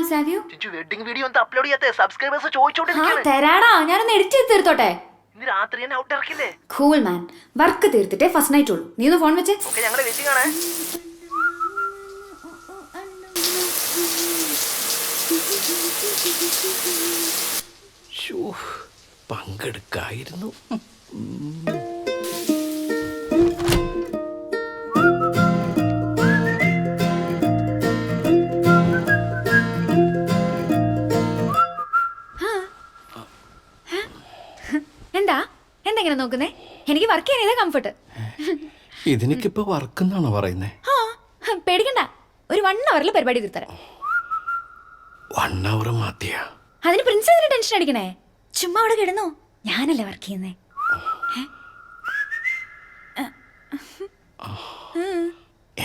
Miles have you? Wedding video ഒന്ന് upload ചെയ്യാത്ത subscribers ചോദിച്ചോണ്ടിരിക്കുകയാണ്. തരാടാ, ഞാനൊന്ന് എഡിറ്റ് ചെയ്ത് തീർത്തോട്ടെ. ഇന്ന് രാത്രി തന്നെ ഔട്ട് ഇറക്കില്ലേ? കൂൾ മാൻ, വർക്ക് തീർത്തിട്ടേ ഫസ്റ്റ് നൈറ്റ് ഉള്ളൂ. നീ ഒന്ന് ഫോൺ വെച്ചേ. ഓക്കെ, ഞങ്ങളെ വെയിറ്റിംഗ് ആണ്. പങ്കെടുക്കായിരുന്നു. എന്താ എന്തെങ്ങനെ നോക്കുന്നേ? എനിക്ക് വർക്ക് ചെയ്യാൻ കംഫർട്ട്. ഇതിനൊക്കിപ്പോ വർക്ക് എന്നാണോ പറയുന്നേ? പേടിക്കണ്ട, ഒരു 1 hour പരിപാടി തീർത്തരാം. 1 hour മതിയാ? അതിന് പ്രിൻസ് എന്തിനാ ടെൻഷൻ അടിക്കണേ? ചുമ്മാ അവിടെ കിടന്നോ, ഞാനല്ലേ വർക്ക് ചെയ്യുന്നേ.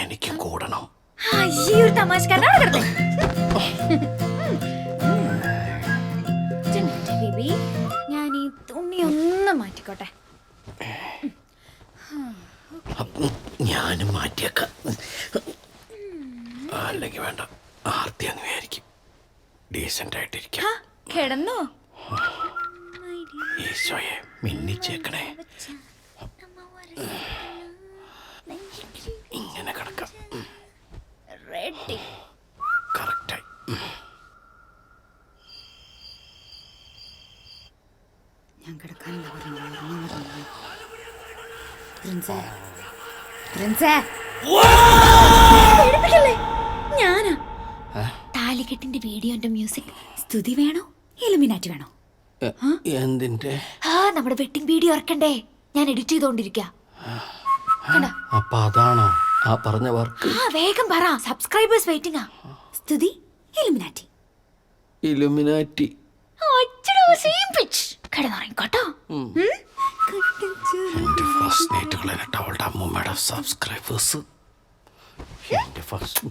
എനിക്ക് കൂടണം. ഒരു തമാശക്കാരനാണ്. ബേബി, ഞാൻ ഈ തുണി ഒന്ന് മാറ്റിക്കോട്ടെ. ഞാനും മാറ്റിയേക്കാം. അല്ലെങ്കിൽ വേണ്ട, ആർത്തി അങ്ങ് വിചാരിക്കും. ഡീസന്റ് ആയിട്ടിരിക്കാം. കിടന്നോ? ഈശോയെ മിന്നിച്ചേക്കണേ. ഇങ്ങനെ കിടക്കാം. റെഡി. കറക്റ്റായി. ഞാൻ കിടക്കാൻ ഞാനാ. താലികെട്ടിന്റെ വീഡിയോന്റെ മ്യൂസിക് സ്തുതി വേണോ ഇലുമിനാറ്റി വേണോ? എന്തിന്റെ? നമ്മുടെ വെഡിങ് വീഡിയോ ഇറക്കണ്ടേ? ഞാൻ എഡിറ്റ് ചെയ്തോണ്ടിരിക്ക. അപ്പൊ അതാണോ ആ പറഞ്ഞ വർക്ക്? വേഗം പറ, സബ്സ്ക്രൈബേഴ്സ് വെയിറ്റിംഗ്. സ്തുതി ഇലുമിനാറ്റി. ഇലുമിനാറ്റി കിടന്നുറങ്ങിക്കോട്ടോ. എന്റെ ഫസ്റ്റ് നൈറ്റുകൾ എന്നിട്ട് അവളുടെ അമ്മൂമ്മയുടെ സബ്സ്ക്രൈബേഴ്സ്. എന്റെ ഫസ്റ്റ്